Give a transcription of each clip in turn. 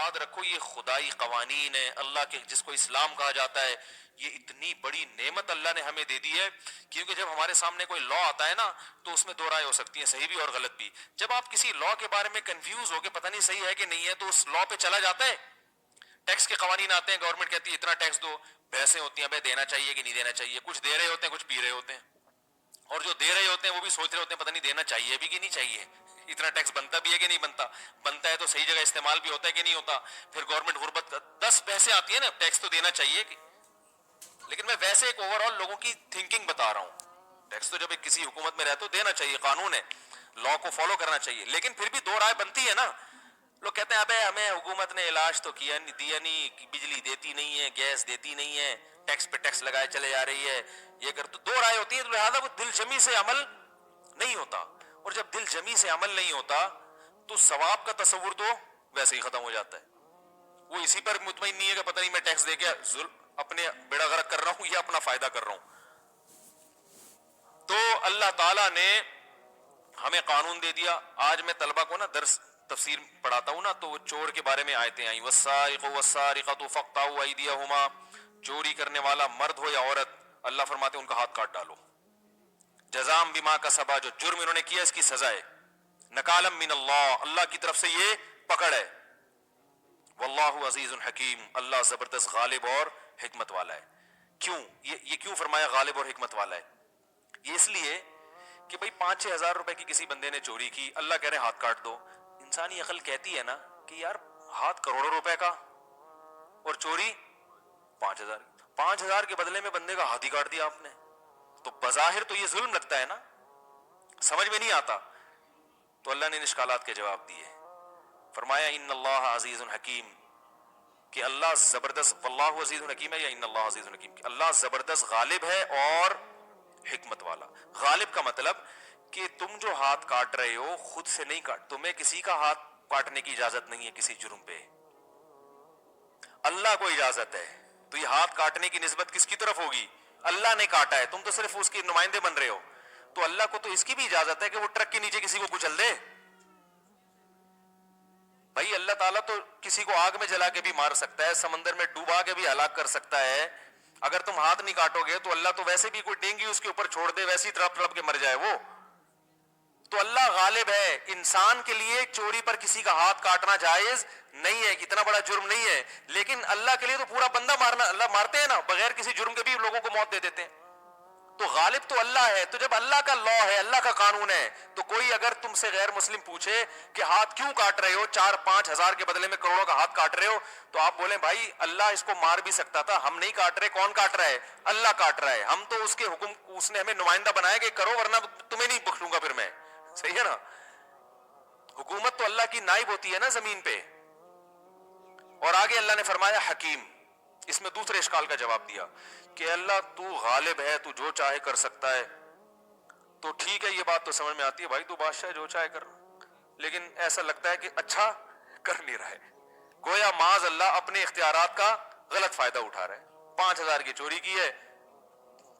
یاد رکھو یہ خدائی قوانین ہے اللہ کے، جس کو اسلام کہا جاتا ہے، یہ اتنی بڑی نعمت اللہ نے ہمیں دے دی ہے، کیونکہ جب ہمارے سامنے کوئی لا آتا ہے نا تو اس میں دو رائے ہو سکتی ہیں، صحیح بھی اور غلط بھی۔ جب آپ کسی لا کے بارے میں کنفیوز ہو کے پتہ نہیں صحیح ہے کہ نہیں ہے تو اس لا پہ چلا جاتا ہے۔ ٹیکس کے قوانین آتے ہیں، گورنمنٹ کہتی ہے اتنا ٹیکس دو، بحثیں ہوتی ہیں بھائی دینا چاہیے کہ نہیں دینا چاہیے، کچھ دے رہے ہوتے ہیں کچھ پی رہے ہوتے ہیں، اور جو دے رہے ہوتے ہیں وہ بھی سوچ رہے ہوتے ہیں پتہ نہیں دینا چاہیے بھی کہ نہیں چاہیے، اتنا ٹیکس بنتا بھی ہے کہ نہیں بنتا، بنتا ہے تو صحیح جگہ استعمال بھی ہوتا ہے کہ نہیں ہوتا۔ پھر گورنمنٹ غربت کا 10 بحثیں آتی ہیں نا، ٹیکس تو دینا چاہیے کہ، لیکن میں ویسے ایک اوور آل لوگوں کی تھنکنگ بتا رہا ہوں۔ ٹیکس تو جب ایک کسی حکومت میں رہتے ہو دینا چاہیے، قانون ہے، لا کو فالو کرنا چاہیے، لیکن پھر بھی دو رائے بنتی ہے نا۔ لوگ کہتے ہیں ابے ہمیں حکومت نے علاج تو کیا نہیں، دیا نہیں، بجلی دیتی نہیں ہے، گیس دیتی نہیں ہے، ٹیکس پہ ٹیکس لگائے چلے جا رہی ہے، یہ کر، تو دو رائے ہوتی ہیں، لہٰذا وہ دل جمی سے عمل نہیں ہوتا، اور جب دل جمی سے عمل نہیں ہوتا تو ثواب کا تصور تو ویسے ہی ختم ہو جاتا ہے۔ وہ اسی پر مطمئن نہیں ہے کہ پتہ نہیں میں ٹیکس دے کے اپنے بیڑا غرق کر رہا ہوں یا اپنا فائدہ کر رہا ہوں۔ تو اللہ تعالیٰ نے ہمیں قانون دے دیا۔ آج میں طلبہ کو نا درس تفسیر پڑھاتا ہوں نا تو وہ چور کے بارے میں آیتیں آئیں، والسارق والسارقۃ فاقطعوا ایدیہما، چوری کرنے والا مرد ہو یا عورت، اللہ فرماتے ہیں ان کا ہاتھ کاٹ ڈالو، جزام بما کسبا، جو جرم انہوں نے کیا اس کی سزا ہے، نکالا من اللہ، اللہ کی طرف سے یہ پکڑ ہے، واللہ عزیز حکیم، اللہ زبردست غالب اور حکمت والا ہے۔ کیوں یہ کیوں فرمایا غالب اور حکمت والا ہے؟ یہ اس لیے کہ بھئی 5-6 ہزار روپے کی کسی بندے نے چوری کی، اللہ کہہ رہے ہاتھ کاٹ دو، انسانی عقل کہتی ہے نا کہ یار ہاتھ کروڑوں روپے کا اور چوری 5,000، 5,000 کے بدلے میں بندے کا ہاتھ ہی کاٹ دیا آپ نے، تو بظاہر تو یہ ظلم لگتا ہے نا، سمجھ میں نہیں آتا۔ تو اللہ نے ان اشکالات کے جواب دیے، فرمایا ان اللہ عزیز حکیم، کہ اللہ زبردست، واللہ عزیز حکیم ہے یا ان اللہ عزیز حکیم، کہ اللہ زبردست غالب ہے اور حکمت والا۔ غالب کا مطلب کہ تم جو ہاتھ کاٹ رہے ہو خود سے نہیں کاٹ، تمہیں کسی کا ہاتھ کاٹنے کی اجازت نہیں ہے کسی جرم پہ، اللہ کو اجازت ہے، تو یہ ہاتھ کاٹنے کی نسبت کس کی طرف ہوگی؟ اللہ نے کاٹا ہے، تم تو صرف اس کے نمائندے بن رہے ہو، تو اللہ کو تو اس کی بھی اجازت ہے کہ وہ ٹرک کے نیچے کسی کو کچل دے۔ بھائی اللہ تعالیٰ تو کسی کو آگ میں جلا کے بھی مار سکتا ہے، سمندر میں ڈوبا کے بھی ہلاک کر سکتا ہے، اگر تم ہاتھ نہیں کاٹو گے تو اللہ تو ویسے بھی کوئی ڈینگی اس کے اوپر چھوڑ دے، ویسے ہی تڑپ تڑپ کے مر جائے وہ۔ تو اللہ غالب ہے، انسان کے لیے چوری پر کسی کا ہاتھ کاٹنا جائز نہیں ہے، اتنا بڑا جرم نہیں ہے، لیکن اللہ کے لیے تو پورا بندہ مارنا، اللہ مارتے ہیں نا، بغیر کسی جرم کے بھی لوگوں کو موت دے دیتے ہیں، تو غالب تو اللہ ہے۔ تو جب اللہ کا لا ہے، اللہ کا قانون ہے، تو کوئی اگر تم سے غیر مسلم پوچھے کہ ہاتھ کیوں کاٹ رہے ہو، 4-5 ہزار کے بدلے میں کروڑوں کا ہاتھ کاٹ رہے ہو، تو آپ بولیں بھائی اللہ اس کو مار بھی سکتا تھا، ہم نہیں کاٹ رہے، کون کاٹ رہا ہے؟ اللہ کاٹ رہا ہے، ہم تو اس کے حکم، اس نے ہمیں نمائندہ بنایا کہ کرو ورنہ تمہیں نہیں بخشوں گا پھر میں، صحیح ہے نا؟ حکومت تو اللہ کی نائب ہوتی ہے نا زمین پہ۔ اور آگے اللہ نے فرمایا حکیم، اس میں دوسرے اشکال کا جواب دیا کہ اللہ تو غالب ہے، تو جو چاہے کر سکتا ہے، تو ٹھیک ہے یہ بات تو سمجھ میں آتی ہے بھائی، تو بادشاہ جو چاہے کر، لیکن ایسا لگتا ہے کہ اچھا کر نہیں رہا ہے، گویا معاذ اللہ اپنے اختیارات کا غلط فائدہ اٹھا رہا ہے، 5,000 کی چوری کی ہے،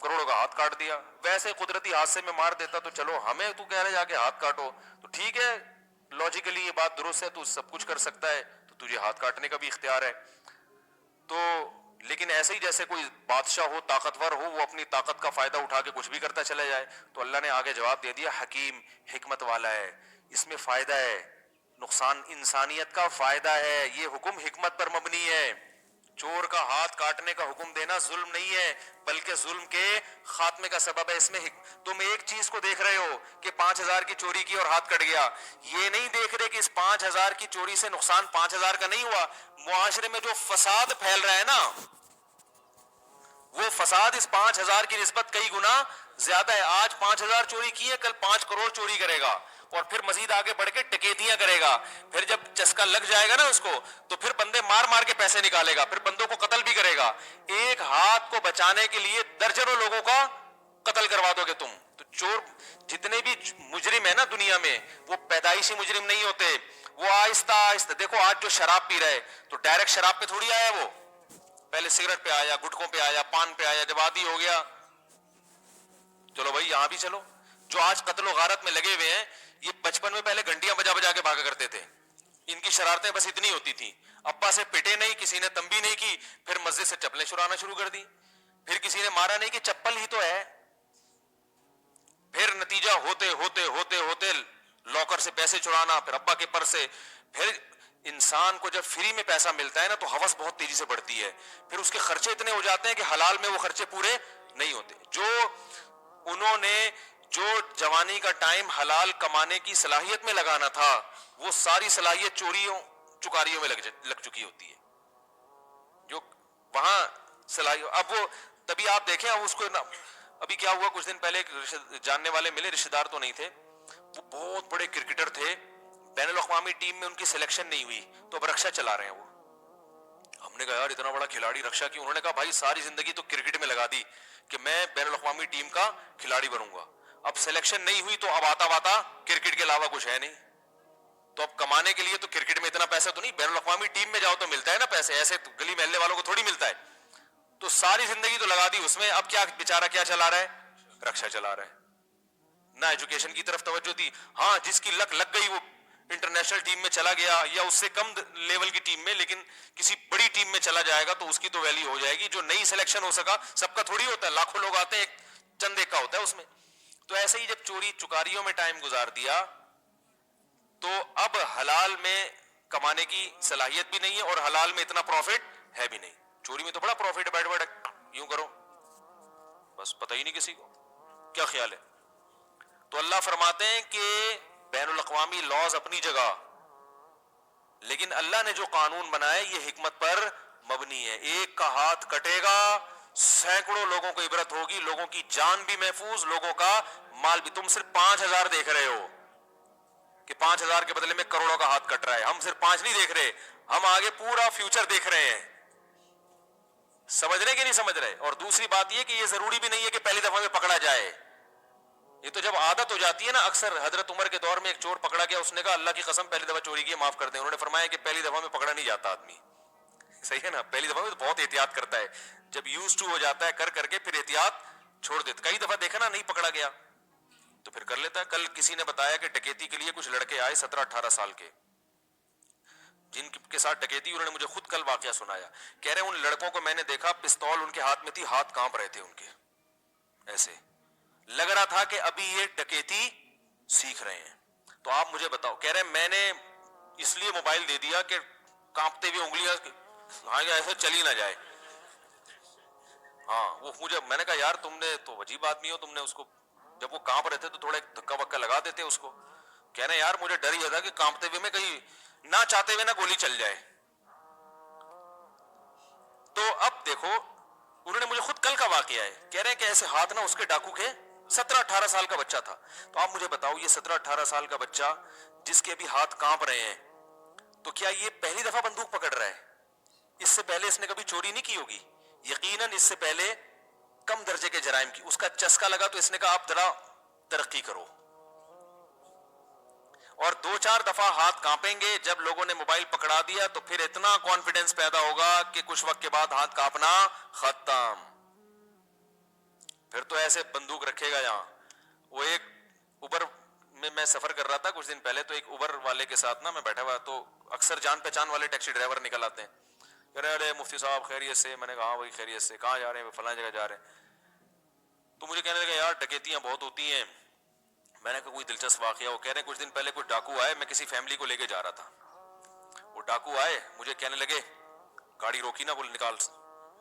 کروڑوں کا ہاتھ کاٹ دیا، ویسے قدرتی حادثے میں مار دیتا تو چلو، ہمیں تو کہہ رہے جا کے ہاتھ کاٹو، تو ٹھیک ہے لاجیکلی یہ بات درست ہے، تو سب کچھ کر سکتا ہے، تو تجھے ہاتھ کاٹنے کا بھی اختیار ہے۔ تو لیکن ایسے ہی جیسے کوئی بادشاہ ہو، طاقتور ہو، وہ اپنی طاقت کا فائدہ اٹھا کے کچھ بھی کرتا چلا جائے، تو اللہ نے آگے جواب دے دیا حکیم، حکمت والا ہے، اس میں فائدہ ہے، نقصان انسانیت کا فائدہ ہے، یہ حکم حکمت پر مبنی ہے۔ چور کا ہاتھ کاٹنے کا حکم دینا ظلم نہیں ہے، بلکہ ظلم کے خاتمے کا سبب ہے۔ اس میں تم ایک چیز کو دیکھ رہے ہو کہ 5,000 کی چوری کی اور ہاتھ کٹ گیا، یہ نہیں دیکھ رہے کہ اس 5,000 کی چوری سے نقصان 5,000 کا نہیں ہوا، معاشرے میں جو فساد پھیل رہا ہے نا، وہ فساد اس 5,000 کی نسبت کئی گنا زیادہ ہے۔ آج 5,000 چوری کی ہے، کل 5 کروڑ چوری کرے گا، اور پھر مزید آگے بڑھ کے ڈکیتیاں کرے گا، پھر جب چسکا لگ جائے گا نا اس کو، تو پھر بندے مار مار کے پیسے نکالے گا، پھر بندوں کو قتل بھی کرے گا۔ ایک ہاتھ کو بچانے کے لیے درجنوں لوگوں کا قتل کروا دو گے تم۔ تو چور جتنے بھی مجرم ہیں نا دنیا میں، وہ پیدائشی مجرم نہیں ہوتے، وہ آہستہ آہستہ، دیکھو آج جو شراب پی رہے تو ڈائریکٹ شراب پہ تھوڑی آیا، وہ پہلے سگریٹ پہ آیا، گٹکوں پہ آیا، پان پہ آیا، جب عادی ہو گیا چلو بھائی یہاں بھی چلو۔ جو آج قتل و غارت میں لگے ہوئے ہیں، یہ بچپن میں پہلے گھنٹیاں بجا بجا کے بھاگا کرتے تھے، ان کی شرارتیں بس اتنی ہوتی تھیں، ابا سے پٹے نہیں, کسی نے تنبیہ نہیں کی, پھر مسجد سے چپلیں چرانا شروع کر دی, پھر کسی نے مارا نہیں کہ چپل ہی تو ہے, پھر نتیجہ ہوتے ہوتے ہوتے ہوتے لاکر سے پیسے چرانا, پھر ابا کے پر سے. پھر انسان کو جب فری میں پیسہ ملتا ہے نا تو ہوس بہت تیزی سے بڑھتی ہے, پھر اس کے خرچے اتنے ہو جاتے ہیں کہ حلال میں وہ خرچے پورے نہیں ہوتے. جو انہوں نے جو جوانی کا ٹائم حلال کمانے کی صلاحیت میں لگانا تھا, وہ ساری صلاحیت چوریوں چکاریوں میں لگ چکی ہوتی ہے. جو وہاں صلاحیت, اب وہ تبھی آپ دیکھیں اس کو, ابھی کیا ہوا کچھ دن پہلے ایک جاننے والے ملے, رشتہ دار تو نہیں تھے, وہ بہت بڑے کرکٹر تھے, بین الاقوامی ٹیم میں ان کی سلیکشن نہیں ہوئی تو اب رکشا چلا رہے ہیں وہ. ہم نے کہا یار اتنا بڑا کھلاڑی رکشا کی, انہوں نے کہا بھائی ساری زندگی تو کرکٹ میں لگا دی کہ میں بین الاقوامی ٹیم کا کھلاڑی بنوں گا, اب سلیکشن نہیں ہوئی تو اب آتا کرکٹ کے علاوہ کچھ ہے نہیں, تو اب کمانے کے لیے تو کرکٹ میں اتنا پیسہ تو نہیں, بین الاقوامی ٹیم میں جاؤ تو ملتا ہے نا پیسے, ایسے گلی محلے والوں کو تھوڑی ملتا ہے. تو ساری زندگی تو لگا دی اس میں, اب کیا بیچارہ کیا چلا رہا ہے, رکشا چلا رہا ہے. نہ ایجوکیشن کی طرف توجہ دی, ہاں جس کی لک لگ گئی وہ انٹرنیشنل ٹیم میں چلا گیا یا اس سے کم لیول کی ٹیم میں, لیکن کسی بڑی ٹیم میں چلا جائے گا تو اس کی تو ویلیو ہو جائے گی. جو نہیں سلیکشن ہو سکا, سب کا تھوڑی ہوتا ہے, لاکھوں لوگ آتے ہیں, ایک چند ایک کا ہوتا ہے اس میں. تو ایسے ہی جب چوری چکاریوں میں ٹائم گزار دیا تو اب حلال میں کمانے کی صلاحیت بھی نہیں ہے اور حلال میں اتنا پروفٹ ہے بھی نہیں. چوری میں تو بڑا پروفٹ ہے, بیٹھ یوں کرو بس پتہ ہی نہیں کسی کو کیا خیال ہے. تو اللہ فرماتے ہیں کہ بین الاقوامی لاز اپنی جگہ, لیکن اللہ نے جو قانون بنائے یہ حکمت پر مبنی ہے. ایک کا ہاتھ کٹے گا, سینکڑوں لوگوں کو عبرت ہوگی, لوگوں کی جان بھی محفوظ, لوگوں کا مال بھی. تم صرف 5,000 دیکھ رہے ہو کہ 5,000 کے بدلے میں کروڑوں کا ہاتھ کٹ رہا ہے, ہم صرف 5 نہیں دیکھ رہے, ہم آگے پورا فیوچر دیکھ رہے ہیں. سمجھ رہے کہ نہیں سمجھ رہے؟ اور دوسری بات یہ کہ یہ ضروری بھی نہیں ہے کہ پہلی دفعہ میں پکڑا جائے, یہ تو جب عادت ہو جاتی ہے نا. اکثر حضرت عمر کے دور میں ایک چور پکڑا گیا, اس نے کہا اللہ کی قسم پہلی دفعہ چوری کی معاف کر دیں. انہوں نے فرمایا کہ پہلی دفعہ میں پکڑا نہیں جاتا آدمی, صحیح ہے نا, پہلی دفعہ میں تو بہت احتیاط کرتا ہے, جب یوز ٹو ہو جاتا ہے کر کر کے پھر احتیاط چھوڑ دیتا. کئی دفعہ دیکھا نا نہیں پکڑا گیا تو پھر کر لیتا ہے. کل کسی نے بتایا کہ ڈکیتی کے لیے کچھ لڑکے آئے 17-18 سال کے, جن کے ساتھ ڈکیتی, انہوں نے مجھے خود کل واقعہ سنایا. کہہ رہے ان لڑکوں کو میں نے دیکھا, پستول ان کے ہاتھ میں تھی, ہاتھ کانپ رہے تھے ان کے, ایسے لگ رہا تھا کہ ابھی یہ ڈکیتی سیکھ رہے ہیں. تو آپ مجھے بتاؤ, کہہ رہے میں نے اس لیے موبائل دے دیا کہ کانپتے ہوئے انگلیاں ایسے چلی نہ جائے. ہاں وہ مجھے, میں نے کہا یار تم نے تو عجیب آدمی ہو, تم نے اس کو جب وہ کانپ رہے تھے تو تھوڑا دھکا وکا لگا دیتے اس کو. کہہ رہے یار مجھے ڈر ہی تھا کہ کانپتے ہوئے میں کہیں نہ چاہتے ہوئے نہ گولی چل جائے. تو اب دیکھو, انہوں نے مجھے خود کل کا واقعہ ہے, کہہ رہے ہیں کہ ایسے ہاتھ نہ اس کے ڈاکو کے 17-18 سال کا بچہ تھا. تو آپ مجھے بتاؤ یہ 17-18 سال کا بچہ جس کے ابھی ہاتھ کانپ رہے ہیں, تو کیا یہ پہلی دفعہ بندوق پکڑ رہا ہے؟ اس سے پہلے اس نے کبھی چوری نہیں کی ہوگی, یقیناً اس سے پہلے کم درجے کے جرائم کی. اس کا چسکا لگا تو اس نے کہا آپ ذرا ترقی کرو, اور 2-4 دفعہ ہاتھ کانپیں گے. جب لوگوں نے موبائل پکڑا دیا تو پھر اتنا کانفیڈنس پیدا ہوگا کہ کچھ وقت کے بعد ہاتھ کانپنا ختم. پھر تو ایسے بندوق رکھے گا یہاں. وہ ایک اوبر میں سفر کر رہا تھا کچھ دن پہلے, تو ایک اوبر والے کے ساتھ نا میں بیٹھا ہوا, تو اکثر جان پہچان والے ٹیکسی ڈرائیور نکل آتے ہیں, کہہ رہے ارے مفتی صاحب خیریت سے؟ میں نے کہا ہاں وہی خیریت سے. کہاں جا رہے ہیں؟ فلاں جگہ جا رہے ہیں. تو مجھے کہنے لگا یار ڈکیتیاں بہت ہوتی ہیں. میں نے کہا کوئی دلچسپ واقعہ ہو؟ کہہ رہے ہیں کچھ دن پہلے کچھ ڈاکو آئے, میں کسی فیملی کو لے کے جا رہا تھا, وہ ڈاکو آئے, مجھے کہنے لگے, گاڑی روکی نا, بول نکال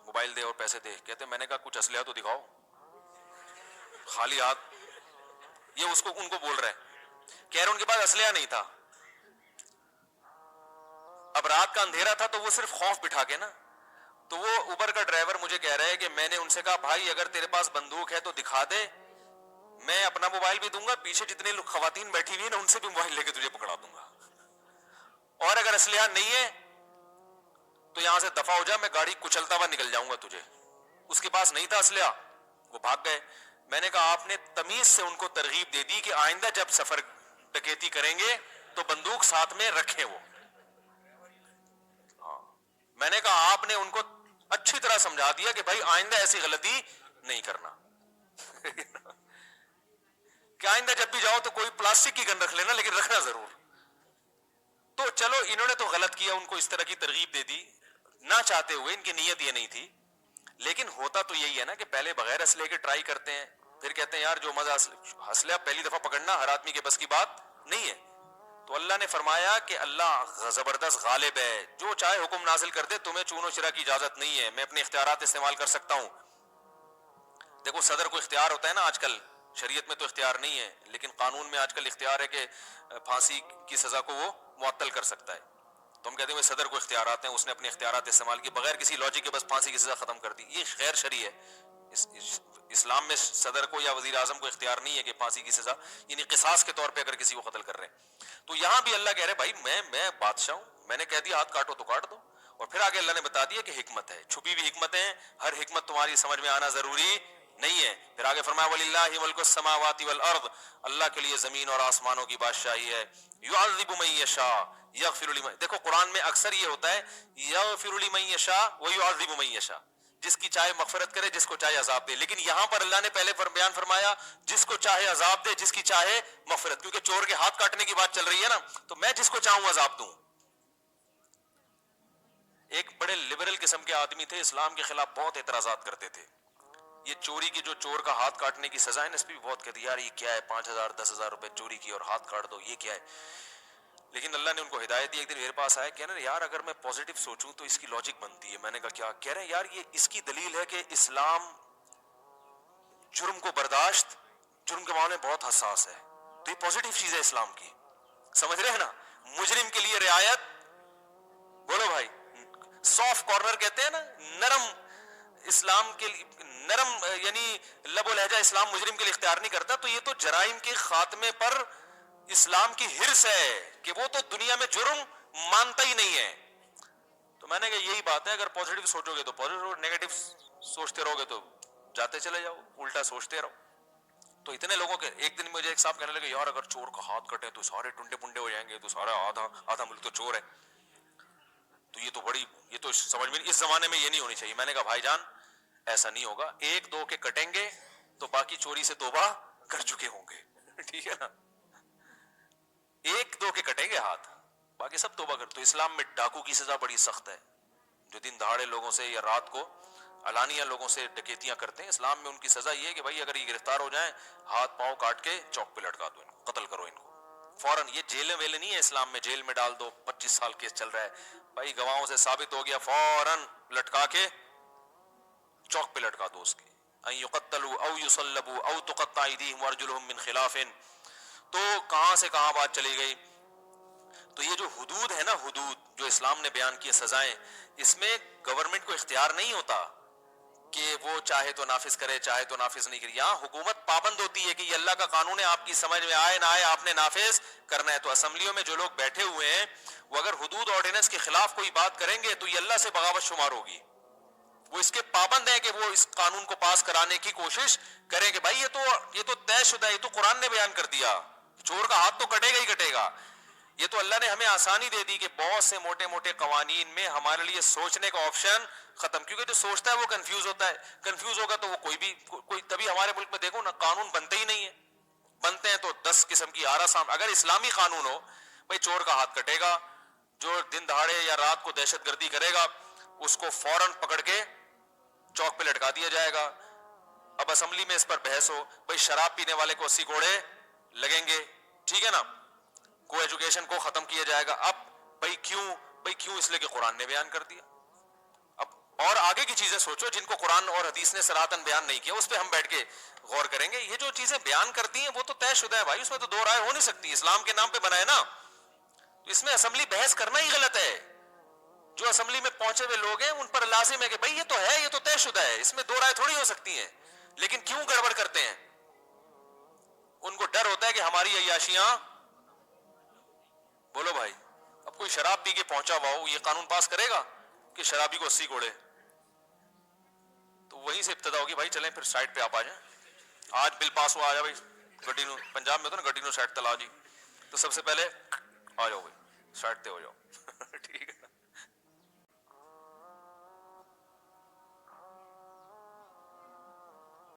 موبائل دے اور پیسے دے. کہتے میں نے کہا کچھ اسلحہ تو دکھاؤ, خالی ہاتھ. یہ اس کو ان کو بول رہے ہیں, کہہ رہے ان کے پاس اسلحہ نہیں تھا. اب رات کا اندھیرا تھا تو وہ صرف خوف بٹھا کے نا, تو وہ اوبر کا ڈرائیور مجھے کہہ رہا ہے کہ میں نے ان سے کہا بھائی اگر تیرے پاس بندوق ہے تو دکھا دے, میں اپنا موبائل بھی دوں گا, پیچھے جتنے خواتین بیٹھی ہوئی ہیں نا ان سے بھی موبائل لے کے تجھے پکڑا دوں گا, اور اگر اسلحہ نہیں ہے تو یہاں سے دفع ہو جا, میں گاڑی کچلتا ہوا نکل جاؤں گا تجھے. اس کے پاس نہیں تھا اسلحہ, وہ بھاگ گئے. میں نے کہا آپ نے تمیز سے ان کو ترغیب دے دی کہ آئندہ جب سفر ڈکیتی کریں گے تو بندوق ساتھ میں رکھیں. وہ میں نے کہا آپ نے ان کو اچھی طرح سمجھا دیا کہ بھائی آئندہ ایسی غلطی نہیں کرنا کہ آئندہ جب بھی جاؤ تو کوئی پلاسٹک کی گن رکھ لینا, لیکن رکھنا ضرور. تو تو چلو انہوں نے تو غلط کیا, ان کو اس طرح کی ترغیب دے دی نہ چاہتے ہوئے, ان کی نیت یہ نہیں تھی, لیکن ہوتا تو یہی ہے نا کہ پہلے بغیر اسلحے کے ٹرائی کرتے ہیں, پھر کہتے ہیں یار جو مزہ اسلحہ پہلی دفعہ پکڑنا ہر آدمی کے بس کی بات نہیں ہے. تو اللہ نے فرمایا کہ اللہ زبردست غالب ہے, جو چاہے حکم نازل کر دے, تمہیں چون و چرا کی اجازت نہیں ہے, میں اپنے اختیارات استعمال کر سکتا ہوں. دیکھو صدر کو اختیار ہوتا ہے نا آج کل, شریعت میں تو اختیار نہیں ہے, لیکن قانون میں آج کل اختیار ہے کہ پھانسی کی سزا کو وہ معطل کر سکتا ہے. تو ہم کہتے ہیں صدر کو اختیارات ہیں, اس نے اپنے اختیارات استعمال کیے بغیر کسی لاجک کے, بس پھانسی کی سزا ختم کر دی. یہ غیر شرعی ہے. اسلام میں صدر کو یا وزیر اعظم کو اختیار نہیں ہے کہ پھانسی کی سزا, یعنی قصاص کے طور پہ اگر کسی کو قتل کر رہے ہیں. تو یہاں بھی اللہ کہہ رہے بھائی میں بادشاہ ہوں, میں نے کہہ دیا ہاتھ کاٹو تو کاٹ دو. اور پھر آگے اللہ نے بتا دیا کہ حکمت ہے, چھپی ہوئی حکمتیں, ہر حکمت تمہاری سمجھ میں آنا ضروری نہیں ہے. پھر آگے فرمایا وَلِلَّهِ مُلْكُ السَّمَاوَاتِ وَالْأَرْضِ, اللہ کے لیے زمین اور آسمانوں کی بادشاہی ہے. يُعَذِّبُ مَن يَشَاءُ يَغْفِرُ لِمَن, دیکھو قرآن میں اکثر یہ ہوتا ہے يَغْفِرُ لِمَن يَشَاءُ وَيُعَذِّبُ مَن يَشَاءُ, جس کی چاہے مغفرت کرے, جس کو چاہے عذاب دے. لیکن یہاں پر اللہ نے پہلے بیان فرمایا جس کو چاہے عذاب دے, جس کی چاہے مغفرت, کیونکہ چور کے ہاتھ کاٹنے کی بات چل رہی ہے نا, تو میں جس کو چاہوں عذاب دوں. ایک بڑے لبرل قسم کے آدمی تھے, اسلام کے خلاف بہت اعتراضات کرتے تھے. یہ چوری کی, جو چور کا ہاتھ کاٹنے کی سزا ہے نا, اس پہ بھی بہت کہتے یار یہ کیا ہے, 5,000 10,000 روپے چوری کی اور ہاتھ کاٹ دو, یہ کیا ہے. لیکن اللہ نے ان کو ہدایت دی. ایک دن میرے پاس آئے, کہنا یار اگر میں پازیٹیو سوچوں تو اس کی لاجک بنتی ہے. میں نے کہا کیا؟ کہہ رہے ہیں یار یہ اس کی دلیل ہے کہ اسلام جرم کو برداشت, جرم کے معاملے میں بہت حساس ہے. تو یہ پازیٹیو چیز ہے اسلام کی, سمجھ رہے ہیں نا. مجرم کے لیے رعایت, بولو بھائی, سافٹ کارنر کہتے ہیں نا, نرم اسلام کے لیے, نرم یعنی لب و لہجہ اسلام مجرم کے لیے اختیار نہیں کرتا. تو یہ تو جرائم کے خاتمے پر اسلام کی حرص ہے کہ وہ تو دنیا میں جرم مانتا ہی نہیں ہے. تو میں نے کہا یہی بات ہے, اگر پازیٹیو سوچو گے تو پازیٹیو, نیگیٹو سوچتے رہو گے تو جاتے چلے جاؤ, الٹا سوچتے رہو. تو اتنے لوگوں کے, ایک دن مجھے ایک صاحب کہنے لگے یار اگر چور کا ہاتھ کٹے تو سارے ٹنڈے پنڈے ہو جائیں گے, تو سارا آدھا ملک تو چور ہے. تو یہ تو بڑی, یہ تو سمجھ میں اس زمانے میں یہ نہیں ہونی چاہیے. میں نے کہا بھائی جان ایسا نہیں ہوگا, 1-2 کے کٹیں گے تو باقی چوری سے توبہ کر چکے ہوں گے, ٹھیک ہے نا. 1-2 کے کٹیں گے ہاتھ, باقی سب توبہ کر. تو اسلام میں ڈاکو کی سزا بڑی سخت ہے, جو دن دہاڑے لوگوں سے یا رات کو علانیہ لوگوں سے ڈکیتیاں کرتے ہیں. اسلام میں ان کی سزا یہ ہے کہ بھائی اگر یہ گرفتار ہو جائیں, ہاتھ پاؤں کاٹ کے چوک پہ لٹکا دو, ان کو قتل کرو ان کو فوراً. یہ جیلیں ویلیں نہیں ہے اسلام میں, جیل میں ڈال دو, 25 سال کیس چل رہا ہے بھائی, گواہوں سے ثابت ہو گیا, فوراً لٹکا کے چوک پہ لٹکا دو اس کی. ان یقتلوا او یصلبوا او تقطع ایدیہم وارجلہم من خلاف. تو کہاں سے کہاں بات چلی گئی. تو یہ جو حدود ہے نا, حدود جو اسلام نے بیان کی سزائیں, اس میں گورنمنٹ کو اختیار نہیں ہوتا کہ وہ چاہے تو نافذ کرے, چاہے تو نافذ نہیں کرے. یہاں حکومت پابند ہوتی ہے کہ یہ اللہ کا قانون ہے, آپ کی سمجھ میں آئے نہ آئے آپ نے نافذ کرنا ہے. تو اسمبلیوں میں جو لوگ بیٹھے ہوئے ہیں وہ اگر حدود آرڈیننس کے خلاف کوئی بات کریں گے تو یہ اللہ سے بغاوت شمار ہوگی. وہ اس کے پابند ہیں کہ وہ اس قانون کو پاس کرانے کی کوشش کریں کہ بھائی یہ تو طے شدہ ہے, یہ تو قرآن نے بیان کر دیا, چور کا ہاتھ تو کٹے گا ہی کٹے گا. یہ تو اللہ نے ہمیں آسانی دے دی کہ بہت سے موٹے موٹے قوانین میں ہمارے لیے سوچنے کا آپشن ختم, کیونکہ جو سوچتا ہے وہ کنفیوز ہوتا ہے. کنفیوز ہوگا تو وہ کوئی تبھی ہمارے ملک میں دیکھو نا قانون بنتے ہی نہیں ہے, بنتے ہیں تو 10 قسم کی آرا سامنے. اگر اسلامی قانون ہو بھائی چور کا ہاتھ کٹے گا, جو دن دہاڑے یا رات کو دہشت گردی کرے گا اس کو فوراً پکڑ کے چوک پہ لٹکا دیا جائے گا. اب اسمبلی میں اس پر بحث ہو, بھائی شراب پینے والے کو 80 کوڑے لگیں گے, ٹھیک ہے نا, کو ایجوکیشن کو ختم کیا جائے گا. اب بھائی کیوں, اس لیے کہ قرآن نے بیان کر دیا. اب اور آگے کی چیزیں سوچو جن کو قرآن اور حدیث نے صراحتاً بیان نہیں کیا, اس پہ ہم بیٹھ کے غور کریں گے. یہ جو چیزیں بیان کرتی ہیں وہ تو طے شدہ ہے بھائی, اس میں تو دو رائے ہو نہیں سکتی, اسلام کے نام پہ بنا ہے نا. تو اس میں اسمبلی بحث کرنا ہی غلط ہے. جو اسمبلی میں پہنچے ہوئے لوگ ہیں ان پر لازم ہے کہ بھائی یہ تو ہے, یہ تو طے شدہ ہے, اس میں دو رائے تھوڑی ہو سکتی ہیں. لیکن کیوں گڑبڑ کرتے ہیں؟ ان کو ڈر ہوتا ہے کہ ہماری عیاشیاں, بولو بھائی, اب کوئی شراب پی کے پہنچا ہوا ہو, یہ قانون پاس کرے گا کہ شرابی کو 80 کوڑے؟ تو وہیں سے ابتدا ہوگی, بھائی چلیں پھر سائٹ پہ آپ آ جائیں, آج بل پاس ہوا, آ جا بھائی گڈی نو, پنجاب میں تو نا گڈی نو سائٹ تلا جی, تو سب سے پہلے آ جاؤ بھائی سائٹ تے ہو جاؤ ٹھیک ہے.